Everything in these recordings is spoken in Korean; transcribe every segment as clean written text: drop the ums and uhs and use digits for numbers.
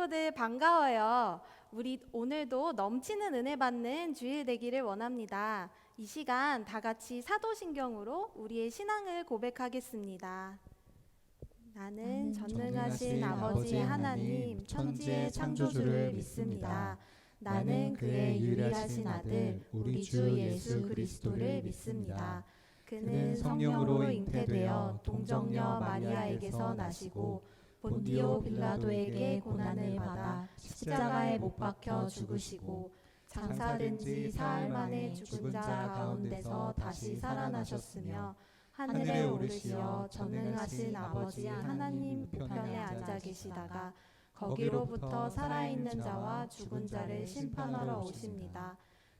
친구들 반가워요. 우리 오늘도 넘치는 은혜 받는 주일 되기를 원합니다. 이 시간 다 같이 사도신경으로 우리의 신앙을 고백하겠습니다. 나는 전능하신 아버지 하나님, 천지의 창조주를 믿습니다. 나는 그의 유일하신 아들, 우리 주 예수 그리스도를 믿습니다. 그는 성령으로 잉태되어 동정녀 마리아에게서 나시고 본디오 빌라도에게 고난을 받아 십자가에 못 박혀 죽으시고 장사된 지 사흘 만에 죽은 자 가운데서 다시 살아나셨으며 하늘에 오르시어 전능하신 아버지 하나님 우편에 앉아 계시다가 거기로부터 살아있는 자와 죽은 자를 심판하러 오십니다.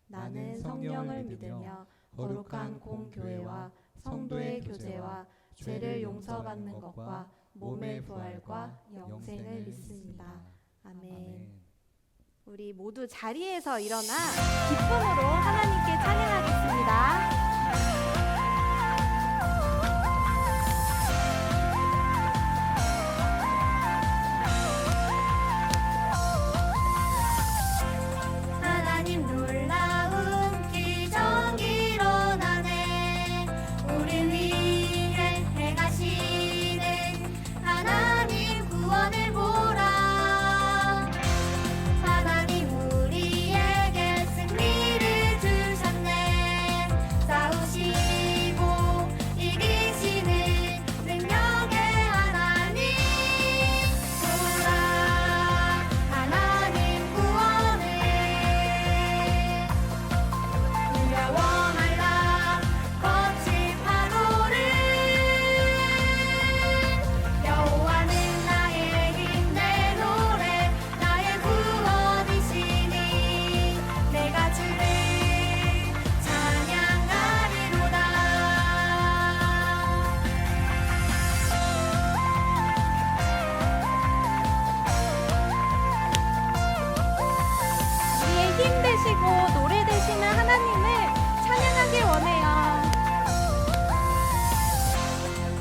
나는 성령을 믿으며 거룩한 공교회와 성도의 교제와 죄를 용서받는 것과 몸의 부활과 영생을 믿습니다. 아멘. 우리 모두 자리에서 일어나 기쁨으로 하나님께 찬양하겠습니다. 노래 되시는 하나님을 찬양하길 원해요.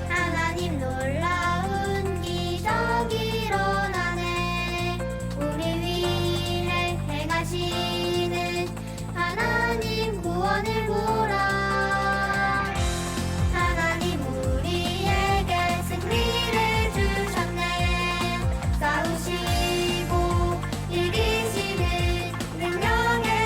하나님 놀라운 기적이 일어나네. 우리 위해 행하시는 하나님 구원을 보라. 하나님 우리에게 승리를 주셨네. 싸우시고 이기시는 능력의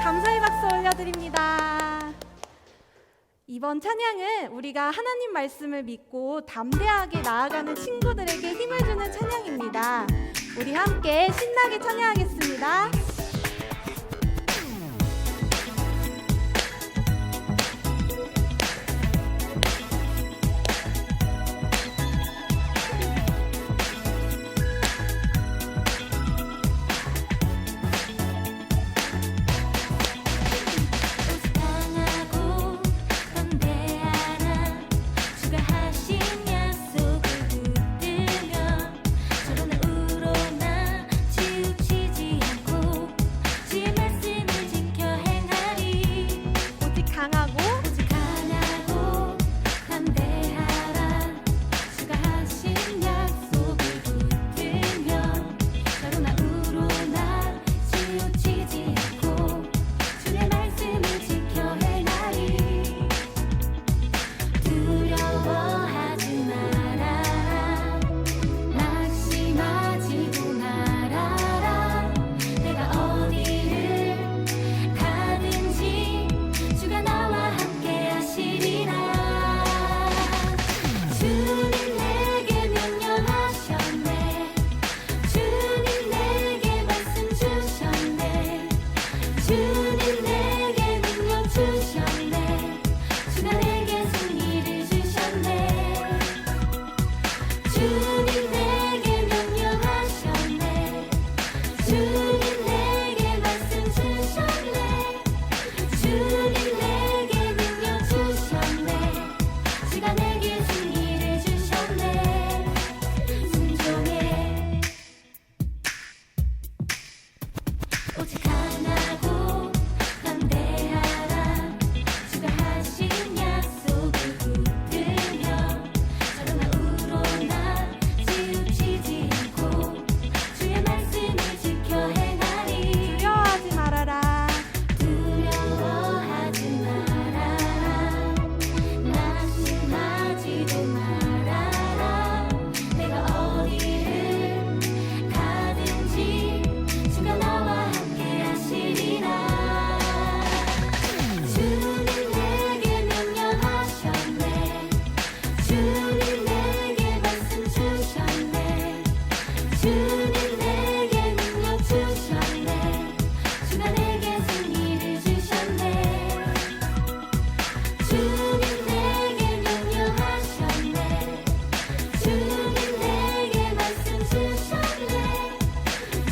감사의 박수 올려드립니다. 이번 찬양은 우리가 하나님 말씀을 믿고 담대하게 나아가는 친구들에게 힘을 주는 찬양입니다. 우리 함께 신나게 찬양하겠습니다. 강하고 담대하나 주가 하신 약속을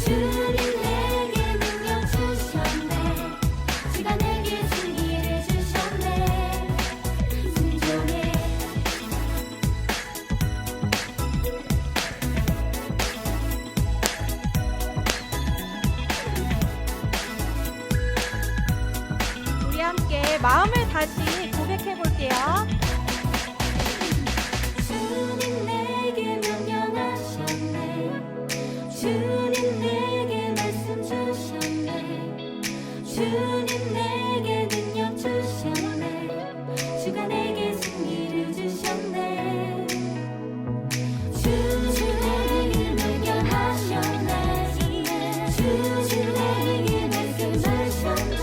주님 내게 능력 주셨네. 주가 내게 승리를 주셨네. 순종해. 우리 함께 마음을 다시 고백해 볼게요. 주님 내게 명령하셨네. 주님 내게 말씀 주셨네. 주님 내게 능력 주셨네. 주가 내게 승리를 주셨네. 주님 내게 명령하셨네. 주님 내게 말씀 주셨네.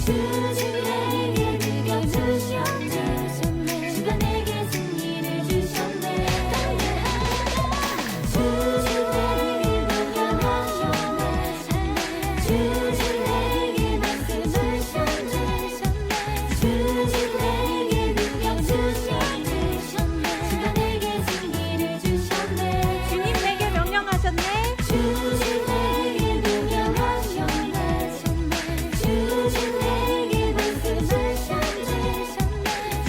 주님 내게 능력 주셨네. 주가 내게 승리를 주셨네. 주님 내게 명령하셨네. 주님 내게 말씀 주셨네. 주님 내게 능력 주셨네. 주가 내게 승리를 주셨네. 주님 내게 명령하셨네. 주님 내게 명령하셨네. 주님 내게 말씀 주셨네.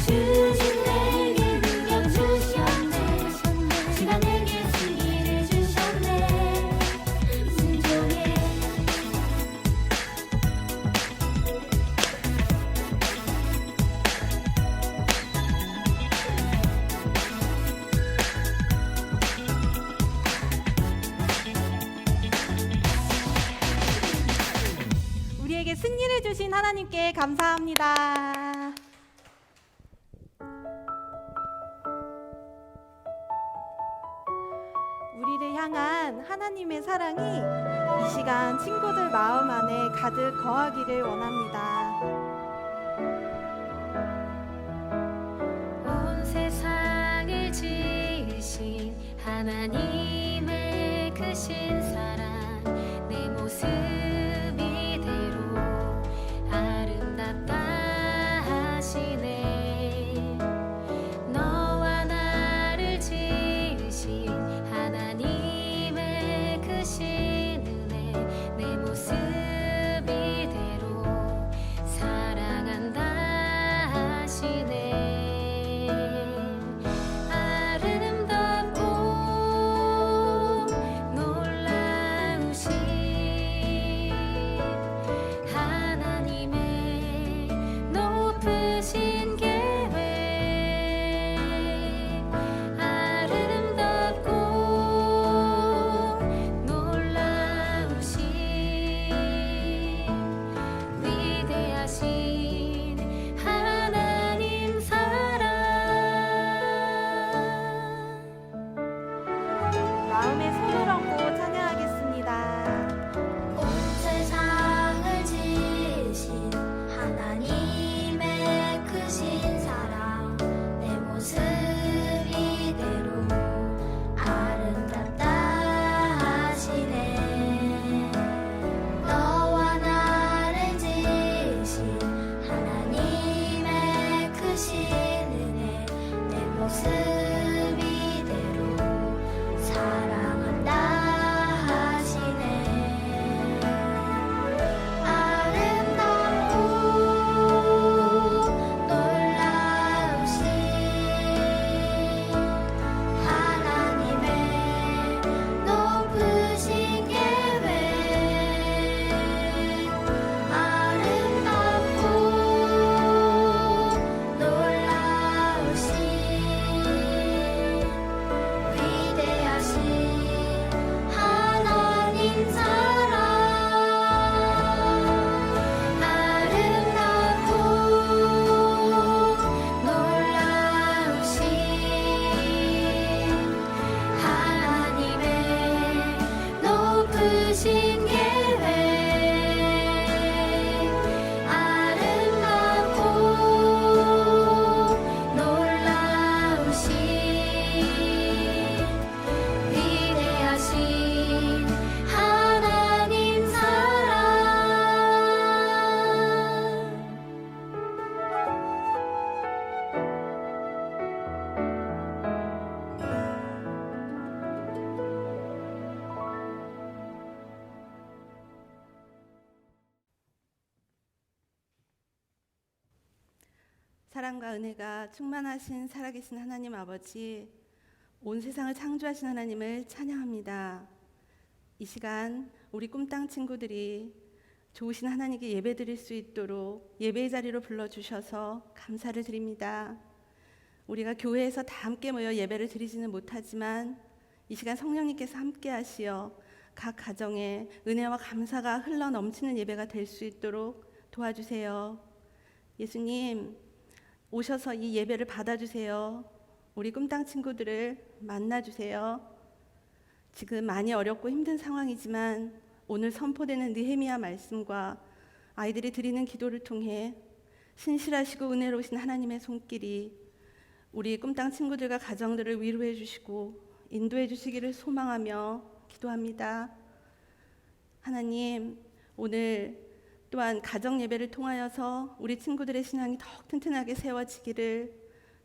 주님 내게 능력 주셨네. 주가 내게 승리를 주셨네. 순종해. 우리에게 승리를 주신 하나님께 감사합니다. 우리를 향한 하나님의 사랑이 이 시간 친구들 마음 안에 가득 거하기를 원합니다. 온 세상을 지으신 하나님의 크신 사랑, 내 모습 이대로 아름답다 하시네. 너와 나를 지으신 하나님의 크신 은혜, 내 모습 이대로 사랑한다 하시네. 아름답고 놀라우신 하나님의 높으신 계획, 아름답고 놀라우신 위대하신 하나님 사랑. 마음에 손을 얹고 찬양하겠습니다. 온 세상을 지으신 하나님의 크신 사랑, 내 모습 이대로 아름답다 하시네. 너와 나를 지으신 하나님의 크신 은혜, 내 모습 이대로 사랑한다 하시네. 아름답고 놀라우신 하나님의 높으신 계획, 아름답고 놀라우신 위대하신 하나님 사랑. 아름답고 놀라우신 하나님의 높으신 계획, 아름답고 놀라우신 위대하신 하나님 사랑. 사랑과 은혜가 충만하신 살아계신 하나님 아버지, 온 세상을 창조하신 하나님을 찬양합니다. 이 시간 우리 꿈땅 친구들이 좋으신 하나님께 예배드릴 수 있도록 예배의 자리로 불러주셔서 감사를 드립니다. 우리가 교회에서 다 함께 모여 예배를 드리지는 못하지만 이 시간 성령님께서 함께 하시어 각 가정에 은혜와 감사가 흘러 넘치는 예배가 될 수 있도록 도와주세요. 예수님, 오셔서 이 예배를 받아주세요. 우리 꿈땅 친구들을 만나주세요. 지금 많이 어렵고 힘든 상황이지만 오늘 선포되는 느헤미야 말씀과 아이들이 드리는 기도를 통해 신실하시고 은혜로우신 하나님의 손길이 우리 꿈땅 친구들과 가정들을 위로해 주시고 인도해 주시기를 소망하며 기도합니다. 하나님, 오늘 또한 가정 예배를 통하여서 우리 친구들의 신앙이 더욱 튼튼하게 세워지기를,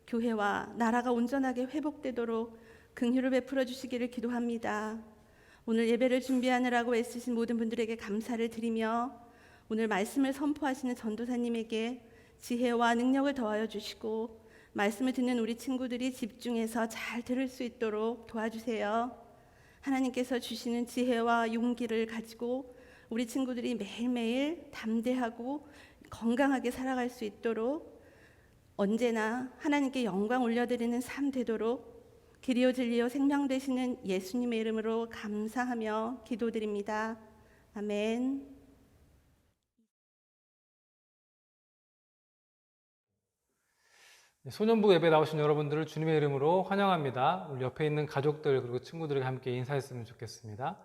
교회와 나라가 온전하게 회복되도록 긍휼을 베풀어 주시기를 기도합니다. 오늘 예배를 준비하느라고 애쓰신 모든 분들에게 감사를 드리며 오늘 말씀을 선포하시는 전도사님에게 지혜와 능력을 더하여 주시고 말씀을 듣는 우리 친구들이 집중해서 잘 들을 수 있도록 도와주세요. 하나님께서 주시는 지혜와 용기를 가지고 우리 친구들이 매일매일 담대하고 건강하게 살아갈 수 있도록 언제나 하나님께 영광 올려드리는 삶 되도록 길이요 진리요 생명 되시는 예수님의 이름으로 감사하며 기도드립니다. 아멘. 소년부 예배 나오신 여러분들을 주님의 이름으로 환영합니다. 우리 옆에 있는 가족들 그리고 친구들과 함께 인사했으면 좋겠습니다.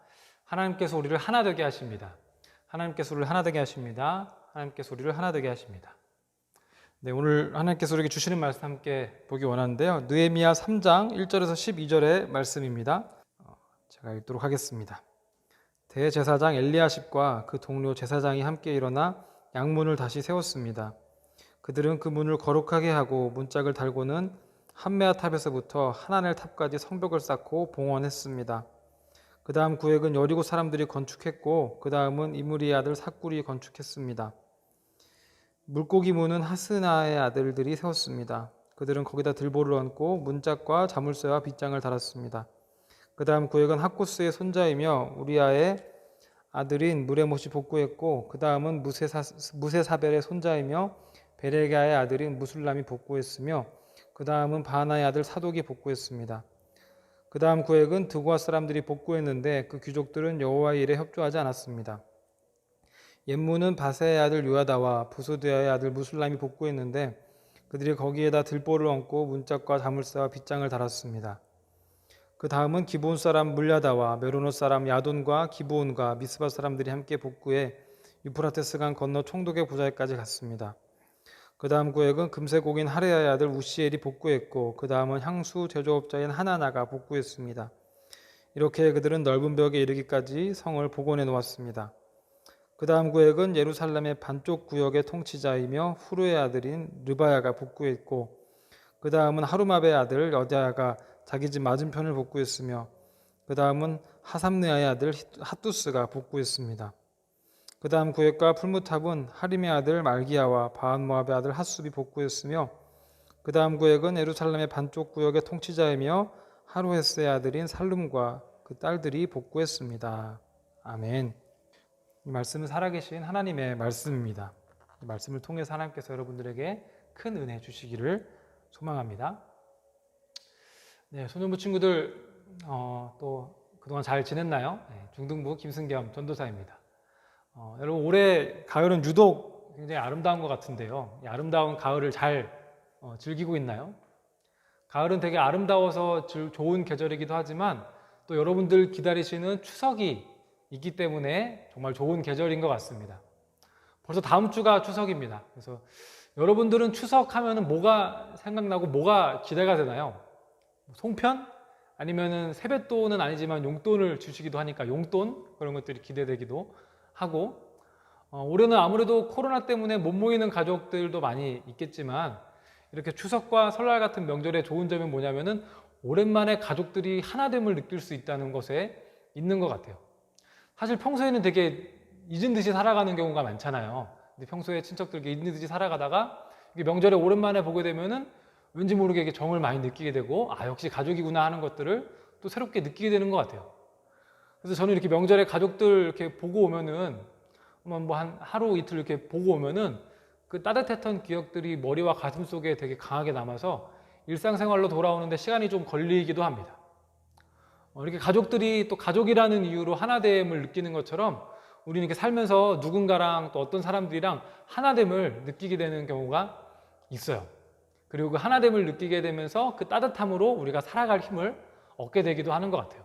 하나님께서 우리를 하나 되게 하십니다. 하나님께서 우리를 하나 되게 하십니다. 하나님께서 우리를 하나 되게 하십니다. 네, 오늘 하나님께서 우리에게 주시는 말씀 함께 보기 원하는데요. 느헤미야 3장 1절에서 12절의 말씀입니다. 제가 읽도록 하겠습니다. 대제사장 엘리야십과 그 동료 제사장이 함께 일어나 양문을 다시 세웠습니다. 그들은 그 문을 거룩하게 하고 문짝을 달고는 한메아 탑에서부터 하나넬 탑까지 성벽을 쌓고 봉헌했습니다. 그 다음 구획은 여리고 사람들이 건축했고 그 다음은 이므리의 아들 삭굴이 건축했습니다. 물고기 문은 하스나의 아들들이 세웠습니다. 그들은 거기다 들보를 얹고 문짝과 자물쇠와 빗장을 달았습니다. 그 다음 구획은 학구스의 손자이며 우리아의 아들인 무레못이 복구했고 그 다음은 무세사벨의 손자이며 베레가의 아들인 무술람이 복구했으며 그 다음은 바나의 아들 사독이 복구했습니다. 그 다음 구획은 드고아 사람들이 복구했는데 그 귀족들은 여호와의 일에 협조하지 않았습니다. 옛문은 바세의 아들 요야다와 부소드야의 아들 무술람이 복구했는데 그들이 거기에다 들보를 얹고 문짝과 자물쇠와 빗장을 달았습니다. 그 다음은 기브온 사람 물야다와 메로노 사람 야돈과 기브온과 미스바 사람들이 함께 복구해 유프라테스강 건너 총독의 보좌에까지 갔습니다. 그 다음 구획은 금세곡인 하레야의 아들 우시엘이 복구했고 그 다음은 향수 제조업자인 하나나가 복구했습니다. 이렇게 그들은 넓은 벽에 이르기까지 성을 복원해 놓았습니다. 그 다음 구획은 예루살렘의 반쪽 구역의 통치자이며 후르의 아들인 르바야가 복구했고 그 다음은 하루마베의 아들 여다야가 자기 집 맞은편을 복구했으며 그 다음은 하삼느아의 아들 핫두스가 복구했습니다. 그 다음 구획과 풀무탑은 하림의 아들 말기야와 바한모압의 아들 핫숲이 복구했으며 그 다음 구획은 예루살렘의 반쪽 구역의 통치자이며 하루헤스의 아들인 살룸과 그 딸들이 복구했습니다. 아멘. 이 말씀은 살아계신 하나님의 말씀입니다. 이 말씀을 통해서 하나님께서 여러분들에게 큰 은혜 주시기를 소망합니다. 네, 소년부 친구들 또 그동안 잘 지냈나요? 네, 중등부 김승겸 전도사입니다. 여러분 올해 가을은 유독 굉장히 아름다운 것 같은데요. 이 아름다운 가을을 잘 즐기고 있나요? 가을은 되게 아름다워서 좋은 계절이기도 하지만 또 여러분들 기다리시는 추석이 있기 때문에 정말 좋은 계절인 것 같습니다. 벌써 다음 주가 추석입니다. 그래서 여러분들은 추석 하면은 뭐가 생각나고 뭐가 기대가 되나요? 송편? 아니면은 세뱃돈은 아니지만 용돈을 주시기도 하니까 용돈? 그런 것들이 기대되기도 하고 올해는 아무래도 코로나 때문에 못 모이는 가족들도 많이 있겠지만 이렇게 추석과 설날 같은 명절의 좋은 점이 뭐냐면은 오랜만에 가족들이 하나됨을 느낄 수 있다는 것에 있는 것 같아요. 사실 평소에는 되게 잊은 듯이 살아가는 경우가 많잖아요. 근데 평소에 친척들께 잊는 듯이 살아가다가 이게 명절에 오랜만에 보게 되면은 왠지 모르게 이게 정을 많이 느끼게 되고, 아, 역시 가족이구나 하는 것들을 또 새롭게 느끼게 되는 것 같아요. 그래서 저는 이렇게 명절에 가족들 이렇게 보고 오면은, 뭐 한 하루 이틀 이렇게 보고 오면은 그 따뜻했던 기억들이 머리와 가슴 속에 되게 강하게 남아서 일상생활로 돌아오는데 시간이 좀 걸리기도 합니다. 이렇게 가족들이 또 가족이라는 이유로 하나됨을 느끼는 것처럼 우리는 이렇게 살면서 누군가랑 또 어떤 사람들이랑 하나됨을 느끼게 되는 경우가 있어요. 그리고 그 하나됨을 느끼게 되면서 그 따뜻함으로 우리가 살아갈 힘을 얻게 되기도 하는 것 같아요.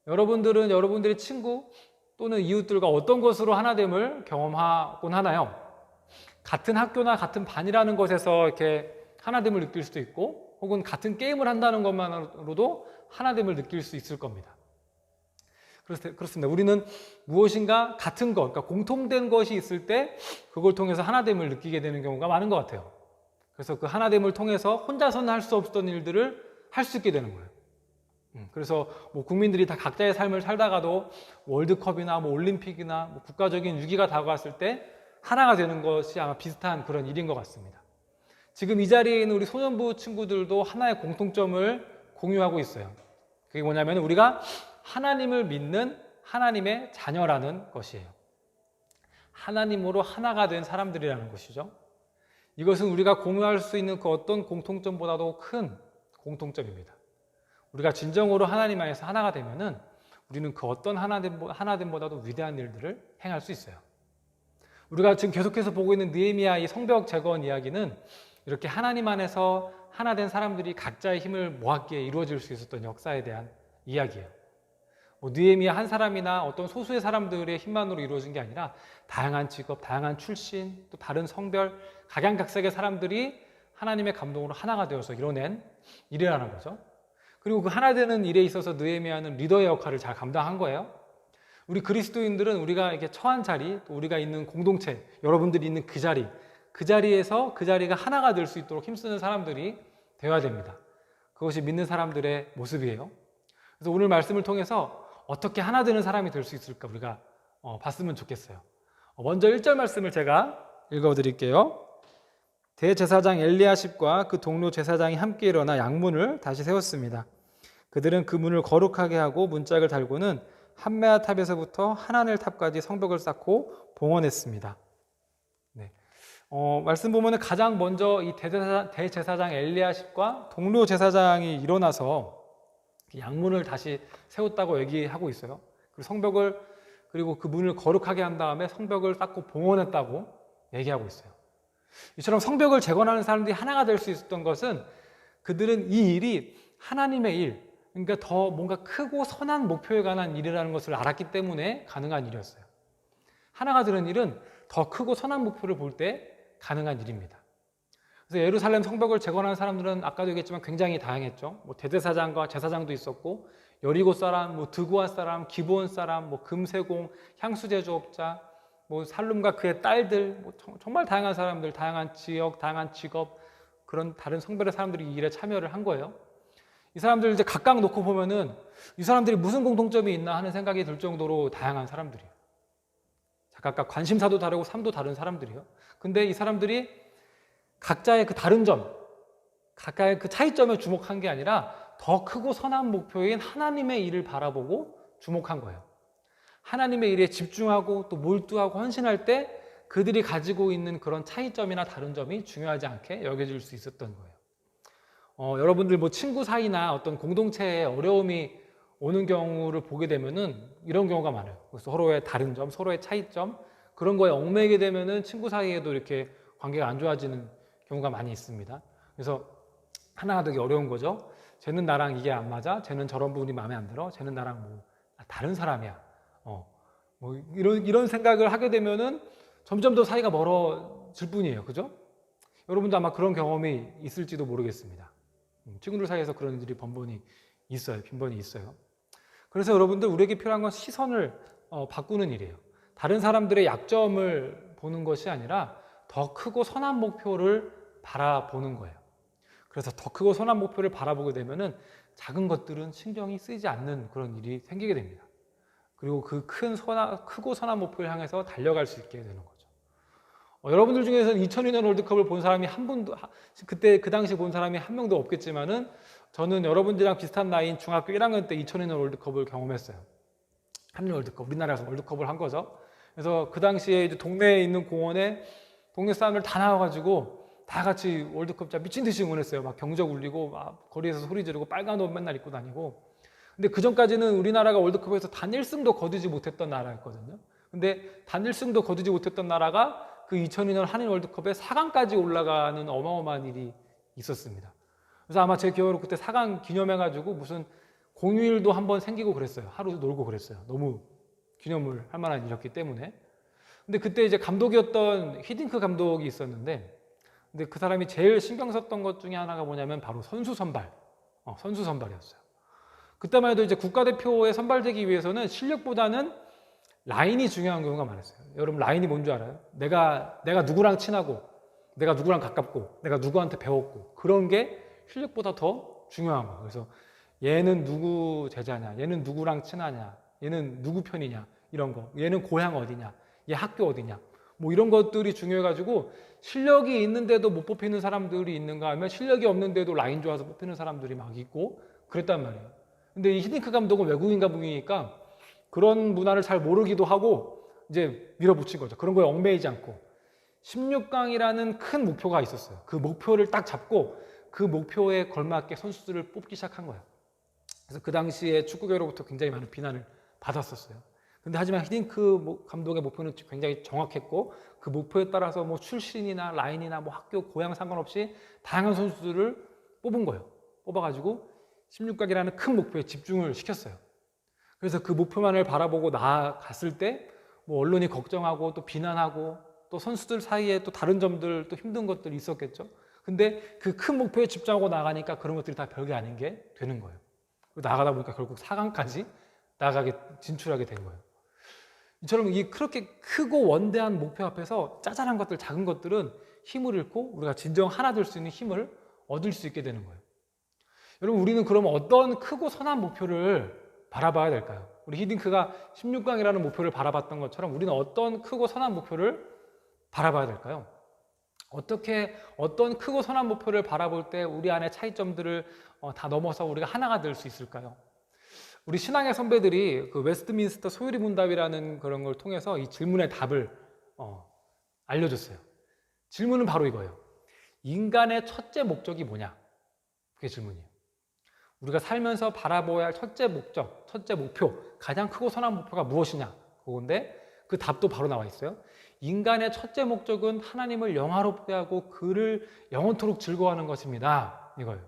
여러분들은 여러분들의 친구 또는 이웃들과 어떤 것으로 하나됨을 경험하곤 하나요? 같은 학교나 같은 반이라는 것에서 이렇게 하나됨을 느낄 수도 있고, 혹은 같은 게임을 한다는 것만으로도 하나됨을 느낄 수 있을 겁니다. 그렇습니다. 우리는 무엇인가 같은 것, 그러니까 공통된 것이 있을 때 그걸 통해서 하나됨을 느끼게 되는 경우가 많은 것 같아요. 그래서 그 하나됨을 통해서 혼자서는 할 수 없었던 일들을 할 수 있게 되는 거예요. 그래서 뭐 국민들이 다 각자의 삶을 살다가도 월드컵이나 뭐 올림픽이나 뭐 국가적인 위기가 다가왔을 때 하나가 되는 것이 아마 비슷한 그런 일인 것 같습니다. 지금 이 자리에 있는 우리 소년부 친구들도 하나의 공통점을 공유하고 있어요. 그게 뭐냐면 우리가 하나님을 믿는 하나님의 자녀라는 것이에요. 하나님으로 하나가 된 사람들이라는 것이죠. 이것은 우리가 공유할 수 있는 그 어떤 공통점보다도 큰 공통점입니다. 우리가 진정으로 하나님 안에서 하나가 되면은 우리는 그 어떤 하나됨보다도 위대한 일들을 행할 수 있어요. 우리가 지금 계속해서 보고 있는 느헤미야 이 성벽 재건 이야기는 이렇게 하나님 안에서 하나된 사람들이 각자의 힘을 모았기에 이루어질 수 있었던 역사에 대한 이야기예요. 느헤미야 한 사람이나 어떤 소수의 사람들의 힘만으로 이루어진 게 아니라 다양한 직업, 다양한 출신, 또 다른 성별, 각양각색의 사람들이 하나님의 감동으로 하나가 되어서 이뤄낸 일이라는 거죠. 그리고 그 하나 되는 일에 있어서 느헤미야는 리더의 역할을 잘 감당한 거예요. 우리 그리스도인들은 우리가 이렇게 처한 자리, 또 우리가 있는 공동체, 여러분들이 있는 그 자리에서 그 자리가 하나가 될 수 있도록 힘쓰는 사람들이 되어야 됩니다. 그것이 믿는 사람들의 모습이에요. 그래서 오늘 말씀을 통해서 어떻게 하나 되는 사람이 될 수 있을까 우리가 봤으면 좋겠어요. 먼저 1절 말씀을 제가 읽어드릴게요. 대제사장 엘리야십과 그 동료 제사장이 함께 일어나 양문을 다시 세웠습니다. 그들은 그 문을 거룩하게 하고 문짝을 달고는 한메아 탑에서부터 하나넬 탑까지 성벽을 쌓고 봉헌했습니다. 네. 말씀 보면은 가장 먼저 이 대제사장 엘리야십과 동료 제사장이 일어나서 양문을 다시 세웠다고 얘기하고 있어요. 그리고 그 문을 거룩하게 한 다음에 성벽을 쌓고 봉헌했다고 얘기하고 있어요. 이처럼 성벽을 재건하는 사람들이 하나가 될 수 있었던 것은 그들은 이 일이 하나님의 일, 그러니까 더 뭔가 크고 선한 목표에 관한 일이라는 것을 알았기 때문에 가능한 일이었어요. 하나가 되는 일은 더 크고 선한 목표를 볼 때 가능한 일입니다. 그래서 예루살렘 성벽을 재건하는 사람들은 아까도 얘기했지만 굉장히 다양했죠. 대제사장과 제사장도 있었고, 여리고 사람, 드고아 사람, 기브온 사람, 금세공, 향수 제조업자, 살룸과 그의 딸들, 정말 다양한 사람들, 다양한 지역, 다양한 직업, 그런 다른 성별의 사람들이 이 일에 참여를 한 거예요. 이 사람들 이제 각각 놓고 보면은 이 사람들이 무슨 공통점이 있나 하는 생각이 들 정도로 다양한 사람들이에요. 각각 관심사도 다르고 삶도 다른 사람들이에요. 근데 이 사람들이 각자의 그 다른 점, 각자의 그 차이점에 주목한 게 아니라 더 크고 선한 목표인 하나님의 일을 바라보고 주목한 거예요. 하나님의 일에 집중하고 또 몰두하고 헌신할 때 그들이 가지고 있는 그런 차이점이나 다른 점이 중요하지 않게 여겨질 수 있었던 거예요. 여러분들 친구 사이나 어떤 공동체에 어려움이 오는 경우를 보게 되면은 이런 경우가 많아요. 서로의 다른 점, 서로의 차이점, 그런 거에 얽매이게 되면은 친구 사이에도 이렇게 관계가 안 좋아지는 경우가 많이 있습니다. 그래서 하나가 되기 어려운 거죠. 쟤는 나랑 이게 안 맞아. 쟤는 저런 부분이 마음에 안 들어. 쟤는 나랑 다른 사람이야. 이런 생각을 하게 되면은 점점 더 사이가 멀어질 뿐이에요. 그죠? 여러분도 아마 그런 경험이 있을지도 모르겠습니다. 친구들 사이에서 그런 일이 빈번히 있어요. 그래서 여러분들, 우리에게 필요한 건 시선을 바꾸는 일이에요. 다른 사람들의 약점을 보는 것이 아니라 더 크고 선한 목표를 바라보는 거예요. 그래서 더 크고 선한 목표를 바라보게 되면은 작은 것들은 신경이 쓰이지 않는 그런 일이 생기게 됩니다. 그리고 그 크고 선한 목표를 향해서 달려갈 수 있게 되는 거죠. 여러분들 중에서는 2002년 월드컵을 본 사람이 한 분도, 그때 그 당시 본 사람이 한 명도 없겠지만은 저는 여러분들이랑 비슷한 나이인 중학교 1학년 때 2002년 월드컵을 경험했어요. 한일 월드컵, 우리나라에서 월드컵을 한 거죠. 그래서 그 당시에 이제 동네에 있는 공원에 동네 사람들 다 나와가지고 다 같이 월드컵 진짜 미친 듯이 응원했어요. 막 경적 울리고 막 거리에서 소리 지르고 빨간 옷 맨날 입고 다니고. 근데 그 전까지는 우리나라가 월드컵에서 단 1승도 거두지 못했던 나라였거든요. 근데 단 1승도 거두지 못했던 나라가 그 2002년 한일 월드컵에 4강까지 올라가는 어마어마한 일이 있었습니다. 그래서 아마 제 기억으로 그때 4강 기념해가지고 무슨 공휴일도 한번 생기고 그랬어요. 하루 놀고 그랬어요. 너무 기념을 할 만한 일이었기 때문에. 근데 그때 이제 감독이었던 히딩크 감독이 있었는데, 근데 그 사람이 제일 신경 썼던 것 중에 하나가 뭐냐면 바로 선수 선발이었어요. 그때만 해도 이제 국가대표에 선발되기 위해서는 실력보다는 라인이 중요한 경우가 많았어요. 여러분 라인이 뭔지 알아요? 내가 누구랑 친하고, 내가 누구랑 가깝고, 내가 누구한테 배웠고, 그런 게 실력보다 더 중요한 거예요. 그래서 얘는 누구 제자냐, 얘는 누구랑 친하냐, 얘는 누구 편이냐, 이런 거, 얘는 고향 어디냐, 얘 학교 어디냐, 뭐 이런 것들이 중요해가지고 실력이 있는데도 못 뽑히는 사람들이 있는가 하면 실력이 없는데도 라인 좋아서 뽑히는 사람들이 막 있고 그랬단 말이에요. 근데 이 히딩크 감독은 외국인 감독이니까 그런 문화를 잘 모르기도 하고 이제 밀어붙인 거죠. 그런 거에 얽매이지 않고 16강이라는 큰 목표가 있었어요. 그 목표를 딱 잡고 그 목표에 걸맞게 선수들을 뽑기 시작한 거예요. 그래서 그 당시에 축구계로부터 굉장히 많은 비난을 받았었어요. 근데 하지만 히딩크 감독의 목표는 굉장히 정확했고 그 목표에 따라서 뭐 출신이나 라인이나 뭐 학교, 고향 상관없이 다양한 선수들을 뽑은 거예요. 뽑아가지고 16강이라는 큰 목표에 집중을 시켰어요. 그래서 그 목표만을 바라보고 나아갔을 때 뭐 언론이 걱정하고 또 비난하고 또 선수들 사이에 또 다른 점들 또 힘든 것들이 있었겠죠. 근데 그 큰 목표에 집중하고 나가니까 그런 것들이 다 별게 아닌 게 되는 거예요. 나가다 보니까 결국 4강까지 진출하게 된 거예요. 이처럼 그렇게 크고 원대한 목표 앞에서 짜잘한 것들, 작은 것들은 힘을 잃고 우리가 진정 하나 될 수 있는 힘을 얻을 수 있게 되는 거예요. 여러분, 우리는 그러면 어떤 크고 선한 목표를 바라봐야 될까요? 우리 히딩크가 16강이라는 목표를 바라봤던 것처럼 우리는 어떤 크고 선한 목표를 바라봐야 될까요? 어떤 크고 선한 목표를 바라볼 때 우리 안에 차이점들을 다 넘어서 우리가 하나가 될 수 있을까요? 우리 신앙의 선배들이 그 웨스트민스터 소요리 문답이라는 그런 걸 통해서 이 질문의 답을 알려줬어요. 질문은 바로 이거예요. 인간의 첫째 목적이 뭐냐? 그게 질문이에요. 우리가 살면서 바라봐야 할 첫째 목적, 첫째 목표, 가장 크고 선한 목표가 무엇이냐? 그건데 그 답도 바로 나와 있어요. 인간의 첫째 목적은 하나님을 영화롭게 하고 그를 영원토록 즐거워하는 것입니다. 이거예요.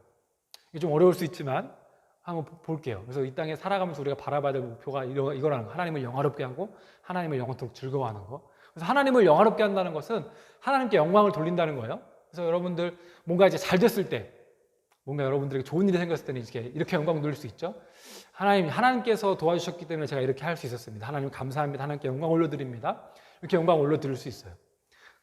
이게 좀 어려울 수 있지만 한번 볼게요. 그래서 이 땅에 살아가면서 우리가 바라봐야 될 목표가 이거라는 거. 하나님을 영화롭게 하고 하나님을 영원토록 즐거워하는 거. 그래서 하나님을 영화롭게 한다는 것은 하나님께 영광을 돌린다는 거예요. 그래서 여러분들 뭔가 이제 잘 됐을 때, 뭔가 여러분들에게 좋은 일이 생겼을 때는 이렇게 영광 돌릴 수 있죠. 하나님께서 도와주셨기 때문에 제가 이렇게 할 수 있었습니다. 하나님 감사합니다. 하나님께 영광 올려드립니다. 이렇게 영광 올려드릴 수 있어요.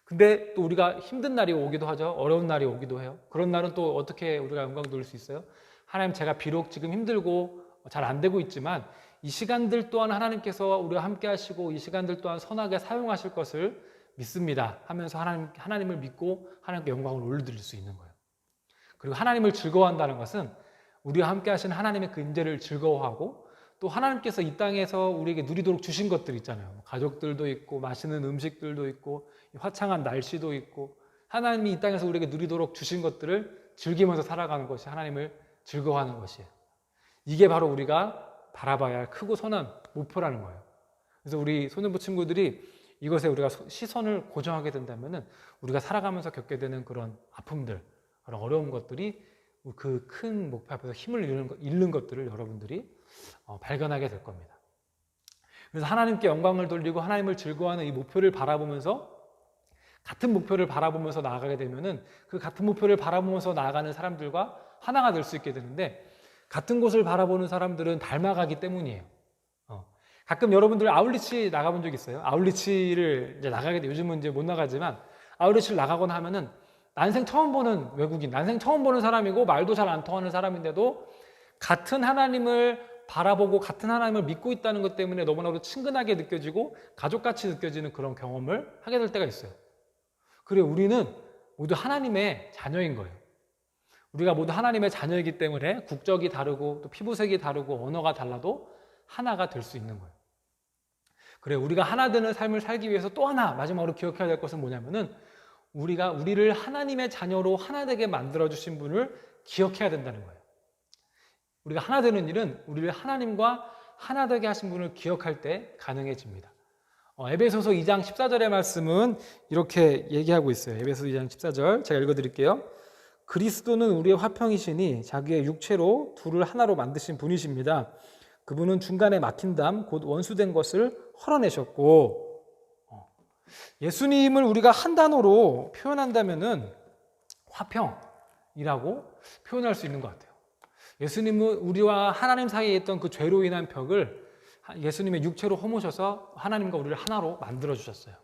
근데 또 우리가 힘든 날이 오기도 하죠. 어려운 날이 오기도 해요. 그런 날은 또 어떻게 우리가 영광 돌릴 수 있어요? 하나님, 제가 비록 지금 힘들고 잘 안 되고 있지만 이 시간들 또한 하나님께서 우리와 함께 하시고 이 시간들 또한 선하게 사용하실 것을 믿습니다 하면서 하나님을 믿고 하나님께 영광을 올려드릴 수 있는 거예요. 그리고 하나님을 즐거워한다는 것은 우리와 함께 하시는 하나님의 그 임재를 즐거워하고 또 하나님께서 이 땅에서 우리에게 누리도록 주신 것들 있잖아요. 가족들도 있고 맛있는 음식들도 있고 화창한 날씨도 있고 하나님이 이 땅에서 우리에게 누리도록 주신 것들을 즐기면서 살아가는 것이 하나님을 즐거워하는 것이에요. 이게 바로 우리가 바라봐야 할 크고 선한 목표라는 거예요. 그래서 우리 소년부 친구들이 이것에 우리가 시선을 고정하게 된다면은 우리가 살아가면서 겪게 되는 그런 아픔들, 그런 어려운 것들이 그 큰 목표 앞에서 힘을 잃는 것들을 여러분들이 발견하게 될 겁니다. 그래서 하나님께 영광을 돌리고 하나님을 즐거워하는 이 목표를 바라보면서 같은 목표를 바라보면서 나아가게 되면은 그 같은 목표를 바라보면서 나아가는 사람들과 하나가 될 수 있게 되는데 같은 곳을 바라보는 사람들은 닮아가기 때문이에요. 가끔 여러분들 아울리치 나가본 적 있어요? 아울리치를 이제 나가게 돼 요즘은 이제 못 나가지만 아울리치를 나가거나 하면은 난생 처음 보는 외국인, 난생 처음 보는 사람이고 말도 잘 안 통하는 사람인데도 같은 하나님을 바라보고 같은 하나님을 믿고 있다는 것 때문에 너무나도 친근하게 느껴지고 가족같이 느껴지는 그런 경험을 하게 될 때가 있어요. 그래, 우리는 모두 하나님의 자녀인 거예요. 우리가 모두 하나님의 자녀이기 때문에 국적이 다르고 또 피부색이 다르고 언어가 달라도 하나가 될 수 있는 거예요. 그래, 우리가 하나 되는 삶을 살기 위해서 또 하나 마지막으로 기억해야 될 것은 뭐냐면은 우리를 하나님의 자녀로 하나 되게 만들어 주신 분을 기억해야 된다는 거예요. 우리가 하나 되는 일은 우리를 하나님과 하나 되게 하신 분을 기억할 때 가능해집니다. 에베소서 2장 14절의 말씀은 이렇게 얘기하고 있어요. 에베소서 2장 14절 제가 읽어드릴게요. 그리스도는 우리의 화평이시니 자기의 육체로 둘을 하나로 만드신 분이십니다. 그분은 중간에 막힌 담 곧 원수된 것을 헐어내셨고, 예수님을 우리가 한 단어로 표현한다면은 화평이라고 표현할 수 있는 것 같아요. 예수님은 우리와 하나님 사이에 있던 그 죄로 인한 벽을 예수님의 육체로 허무셔서 하나님과 우리를 하나로 만들어 주셨어요.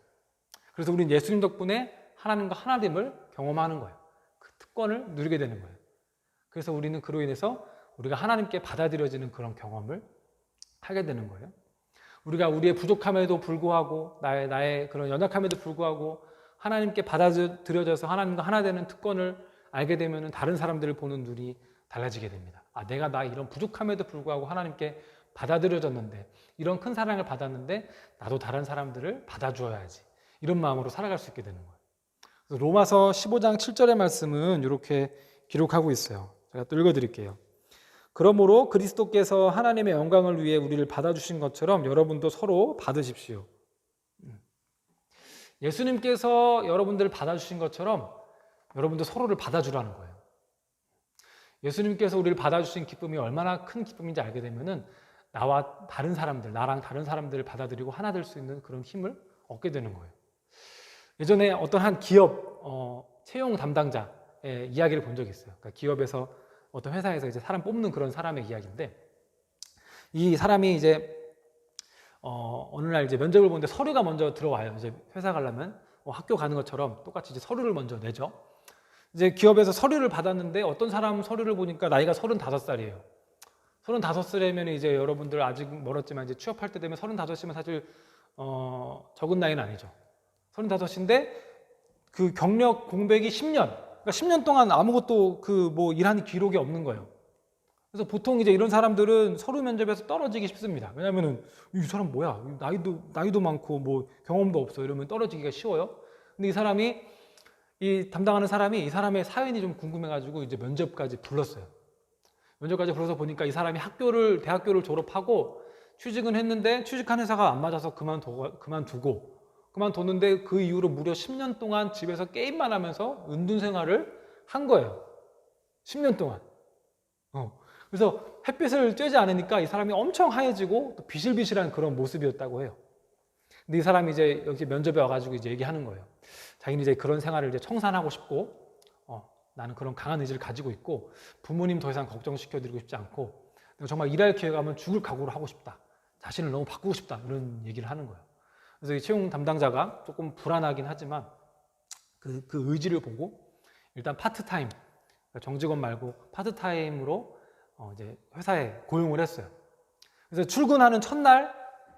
그래서 우리는 예수님 덕분에 하나님과 하나됨을 경험하는 거예요. 그 특권을 누리게 되는 거예요. 그래서 우리는 그로 인해서 우리가 하나님께 받아들여지는 그런 경험을 하게 되는 거예요. 우리가 우리의 부족함에도 불구하고 나의 그런 연약함에도 불구하고 하나님께 받아들여져서 하나님과 하나 되는 특권을 알게 되면 다른 사람들을 보는 눈이 달라지게 됩니다. 내가 이런 부족함에도 불구하고 하나님께 받아들여졌는데, 이런 큰 사랑을 받았는데 나도 다른 사람들을 받아주어야지, 이런 마음으로 살아갈 수 있게 되는 거예요. 그래서 로마서 15장 7절의 말씀은 이렇게 기록하고 있어요. 제가 또 읽어드릴게요. 그러므로 그리스도께서 하나님의 영광을 위해 우리를 받아주신 것처럼 여러분도 서로 받으십시오. 예수님께서 여러분들을 받아주신 것처럼 여러분도 서로를 받아주라는 거예요. 예수님께서 우리를 받아주신 기쁨이 얼마나 큰 기쁨인지 알게 되면은 나랑 다른 사람들을 받아들이고 하나 될 수 있는 그런 힘을 얻게 되는 거예요. 예전에 어떤 한 기업 채용 담당자의 이야기를 본 적이 있어요. 그러니까 기업에서 어떤 회사에서 이제 사람 뽑는 그런 사람의 이야기인데, 이 사람이 이제 어느 날 이제 면접을 보는데 서류가 먼저 들어와요. 이제 회사 가려면 학교 가는 것처럼 똑같이 이제 서류를 먼저 내죠. 이제 기업에서 서류를 받았는데 어떤 사람 서류를 보니까 나이가 35살이에요. 35살이면 이제 여러분들 아직 멀었지만 이제 취업할 때 되면 35이면 사실 적은 나이는 아니죠. 35인데 그 경력 공백이 10년. 그러니까 10년 동안 아무것도 일한 기록이 없는 거예요. 그래서 보통 이제 이런 사람들은 서류 면접에서 떨어지기 쉽습니다. 왜냐면은 이 사람 뭐야? 나이도 많고 경험도 없어. 이러면 떨어지기가 쉬워요. 근데 이 담당하는 사람이 이 사람의 사연이 좀 궁금해가지고 이제 면접까지 불렀어요. 면접까지 불러서 보니까 이 사람이 대학교를 졸업하고 취직은 했는데 취직한 회사가 안 맞아서 그만뒀는데 그 이후로 무려 10년 동안 집에서 게임만 하면서 은둔 생활을 한 거예요. 10년 동안. 그래서 햇빛을 쬐지 않으니까 이 사람이 엄청 하얘지고 또 비실비실한 그런 모습이었다고 해요. 근데 이 사람이 이제 여기 면접에 와가지고 이제 얘기하는 거예요. 자기는 이제 그런 생활을 이제 청산하고 싶고, 나는 그런 강한 의지를 가지고 있고, 부모님 더 이상 걱정시켜드리고 싶지 않고, 내가 정말 일할 기회가 오면 죽을 각오를 하고 싶다. 자신을 너무 바꾸고 싶다. 이런 얘기를 하는 거예요. 그래서 이 채용 담당자가 조금 불안하긴 하지만 그 의지를 보고 일단 파트타임, 정직원 말고 파트타임으로 이제 회사에 고용을 했어요. 그래서 출근하는 첫날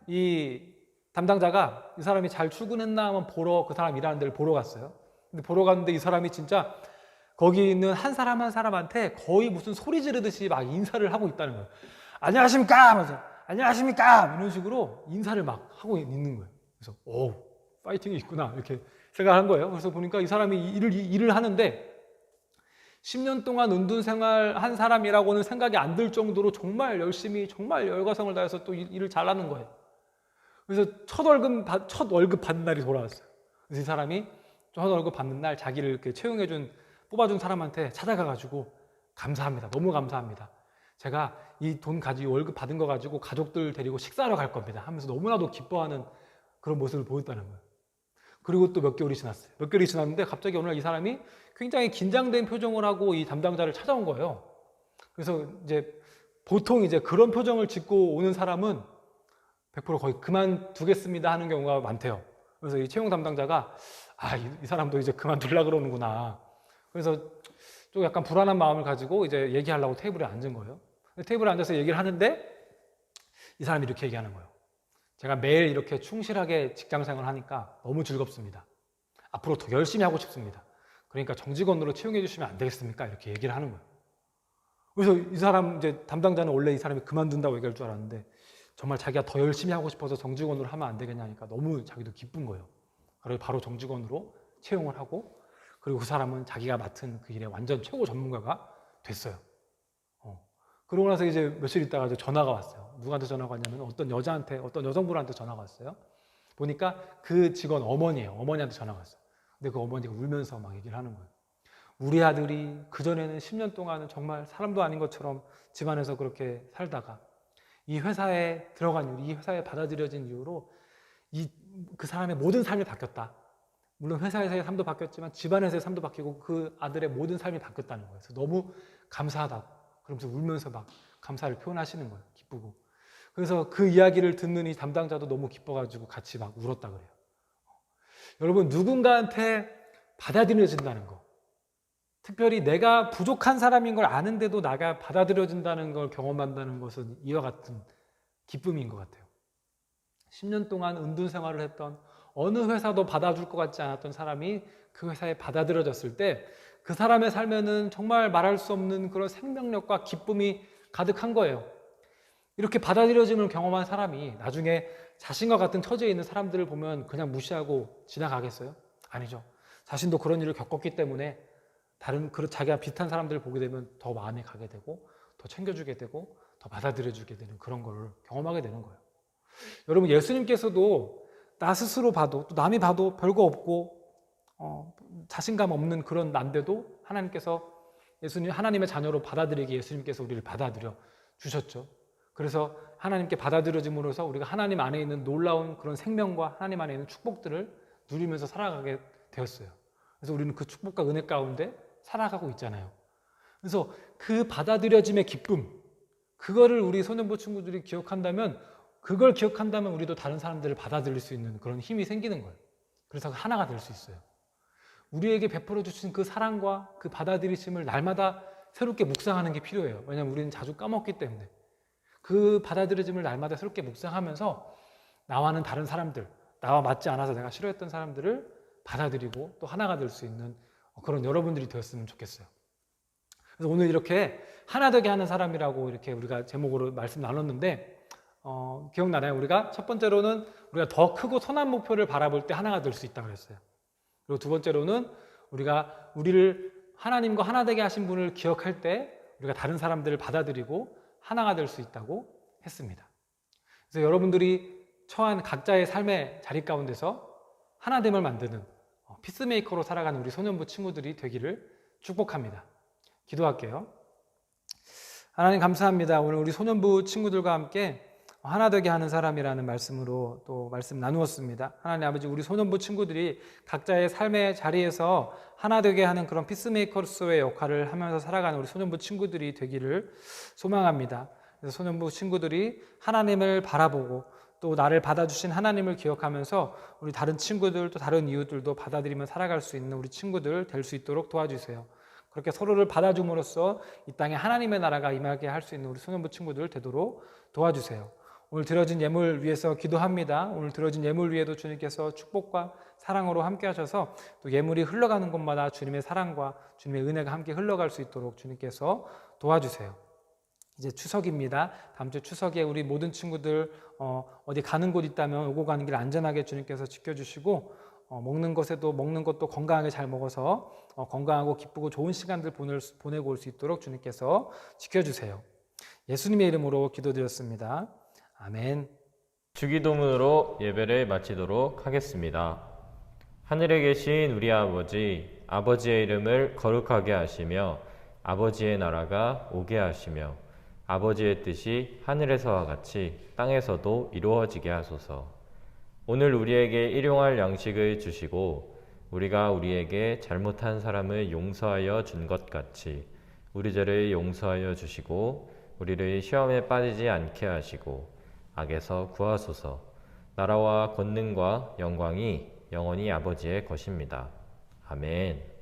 이 담당자가 이 사람이 잘 출근했나 하면 그 사람 일하는 데를 보러 갔어요. 근데 보러 갔는데 이 사람이 진짜 거기 있는 한 사람 한 사람한테 거의 무슨 소리 지르듯이 막 인사를 하고 있다는 거예요. 안녕하십니까 하면서 안녕하십니까 이런 식으로 인사를 막 하고 있는 거예요. 그래서 파이팅이 있구나 이렇게 생각한 거예요. 그래서 보니까 이 사람이 일을 하는데 10년 동안 은둔 생활한 사람이라고는 생각이 안 들 정도로 정말 열심히 정말 열과성을 다해서 또 일을 잘하는 거예요. 그래서 첫 월급 받는 날이 돌아왔어요. 그래서 이 사람이 첫 월급 받는 날 자기를 이렇게 뽑아준 사람한테 찾아가가지고 감사합니다. 너무 감사합니다. 제가 이 월급 받은 거 가지고 가족들 데리고 식사하러 갈 겁니다. 하면서 너무나도 기뻐하는 그런 모습을 보였다는 거예요. 그리고 또 몇 개월이 지났어요. 몇 개월이 지났는데 갑자기 어느 날 이 사람이 굉장히 긴장된 표정을 하고 이 담당자를 찾아온 거예요. 그래서 이제 보통 이제 그런 표정을 짓고 오는 사람은 100% 거의 그만두겠습니다 하는 경우가 많대요. 그래서 이 채용 담당자가 이 사람도 이제 그만두려고 그러는구나. 그래서 좀 약간 불안한 마음을 가지고 이제 얘기하려고 테이블에 앉은 거예요. 테이블에 앉아서 얘기를 하는데 이 사람이 이렇게 얘기하는 거예요. 제가 매일 이렇게 충실하게 직장 생활을 하니까 너무 즐겁습니다. 앞으로 더 열심히 하고 싶습니다. 그러니까 정직원으로 채용해 주시면 안 되겠습니까? 이렇게 얘기를 하는 거예요. 그래서 이 사람 이제 담당자는 원래 이 사람이 그만둔다고 얘기할 줄 알았는데 정말 자기가 더 열심히 하고 싶어서 정직원으로 하면 안 되겠냐니까 너무 자기도 기쁜 거예요. 그래서 바로 정직원으로 채용을 하고 그리고 그 사람은 자기가 맡은 그 일에 완전 최고 전문가가 됐어요. 그러고 나서 이제 며칠 있다가 이제 전화가 왔어요. 누구한테 전화가 왔냐면 어떤 여성분한테 전화가 왔어요. 보니까 그 직원 어머니예요. 어머니한테 전화가 왔어요. 근데 그 어머니가 울면서 막 얘기를 하는 거예요. 우리 아들이 그전에는 10년 동안은 정말 사람도 아닌 것처럼 집안에서 그렇게 살다가 이 회사에 들어간 이유, 이 회사에 받아들여진 이유로 그 사람의 모든 삶이 바뀌었다. 물론 회사에서의 삶도 바뀌었지만 집안에서의 삶도 바뀌고 그 아들의 모든 삶이 바뀌었다는 거예요. 그래서 너무 감사하다. 그러면서 울면서 막 감사를 표현하시는 거예요. 기쁘고. 그래서 그 이야기를 듣는 이 담당자도 너무 기뻐가지고 같이 막 울었다 그래요. 여러분, 누군가한테 받아들여진다는 거. 특별히 내가 부족한 사람인 걸 아는데도 나가 받아들여진다는 걸 경험한다는 것은 이와 같은 기쁨인 것 같아요. 10년 동안 은둔 생활을 했던 어느 회사도 받아줄 것 같지 않았던 사람이 그 회사에 받아들여졌을 때 그 사람의 삶에는 정말 말할 수 없는 그런 생명력과 기쁨이 가득한 거예요. 이렇게 받아들여짐을 경험한 사람이 나중에 자신과 같은 처지에 있는 사람들을 보면 그냥 무시하고 지나가겠어요? 아니죠. 자신도 그런 일을 겪었기 때문에 자기가 비슷한 사람들을 보게 되면 더 마음에 가게 되고 더 챙겨주게 되고 더 받아들여주게 되는 그런 걸 경험하게 되는 거예요. 여러분, 예수님께서도 나 스스로 봐도 또 남이 봐도 별거 없고 자신감 없는 그런 난데도 하나님께서 하나님의 자녀로 받아들이기 예수님께서 우리를 받아들여 주셨죠. 그래서 하나님께 받아들여짐으로써 우리가 하나님 안에 있는 놀라운 그런 생명과 하나님 안에 있는 축복들을 누리면서 살아가게 되었어요. 그래서 우리는 그 축복과 은혜 가운데 살아가고 있잖아요. 그래서 그 받아들여짐의 기쁨, 그거를 우리 소년부 친구들이 기억한다면 우리도 다른 사람들을 받아들일 수 있는 그런 힘이 생기는 거예요. 그래서 하나가 될 수 있어요. 우리에게 베풀어 주신 그 사랑과 그 받아들이심을 날마다 새롭게 묵상하는 게 필요해요. 왜냐하면 우리는 자주 까먹기 때문에. 그 받아들여짐을 날마다 새롭게 묵상하면서 나와는 다른 사람들, 나와 맞지 않아서 내가 싫어했던 사람들을 받아들이고 또 하나가 될 수 있는 그런 여러분들이 되었으면 좋겠어요. 그래서 오늘 이렇게 하나 되게 하는 사람이라고 이렇게 우리가 제목으로 말씀 나눴는데 기억나나요? 우리가 첫 번째로는 우리가 더 크고 선한 목표를 바라볼 때 하나가 될 수 있다고 그랬어요. 그리고 두 번째로는 우리를 하나님과 하나 되게 하신 분을 기억할 때 우리가 다른 사람들을 받아들이고 하나가 될 수 있다고 했습니다. 그래서 여러분들이 처한 각자의 삶의 자리 가운데서 하나됨을 만드는 피스메이커로 살아가는 우리 소년부 친구들이 되기를 축복합니다. 기도할게요. 하나님 감사합니다. 오늘 우리 소년부 친구들과 함께 하나 되게 하는 사람이라는 말씀으로 또 말씀 나누었습니다. 하나님 아버지, 우리 소년부 친구들이 각자의 삶의 자리에서 하나 되게 하는 그런 피스메이커로서의 역할을 하면서 살아가는 우리 소년부 친구들이 되기를 소망합니다. 그래서 소년부 친구들이 하나님을 바라보고 또 나를 받아주신 하나님을 기억하면서 우리 다른 친구들 또 다른 이웃들도 받아들이며 살아갈 수 있는 우리 친구들 될 수 있도록 도와주세요. 그렇게 서로를 받아줌으로써 이 땅에 하나님의 나라가 임하게 할 수 있는 우리 소년부 친구들 되도록 도와주세요. 오늘 드려진 예물 위해서 기도합니다. 오늘 드려진 예물 위에도 주님께서 축복과 사랑으로 함께 하셔서 또 예물이 흘러가는 곳마다 주님의 사랑과 주님의 은혜가 함께 흘러갈 수 있도록 주님께서 도와주세요. 이제 추석입니다. 다음 주 추석에 우리 모든 친구들 어디 가는 곳 있다면 오고 가는 길 안전하게 주님께서 지켜주시고 먹는 것도 건강하게 잘 먹어서 건강하고 기쁘고 좋은 시간들 보내고 올 수 있도록 주님께서 지켜주세요. 예수님의 이름으로 기도드렸습니다. 아멘. 주기도문으로 예배를 마치도록 하겠습니다. 하늘에 계신 우리 아버지, 아버지의 이름을 거룩하게 하시며 아버지의 나라가 오게 하시며 아버지의 뜻이 하늘에서와 같이 땅에서도 이루어지게 하소서. 오늘 우리에게 일용할 양식을 주시고 우리가 우리에게 잘못한 사람을 용서하여 준 것 같이 우리 죄를 용서하여 주시고 우리를 시험에 빠지지 않게 하시고 악에서 구하소서. 나라와 권능과 영광이 영원히 아버지의 것입니다. 아멘.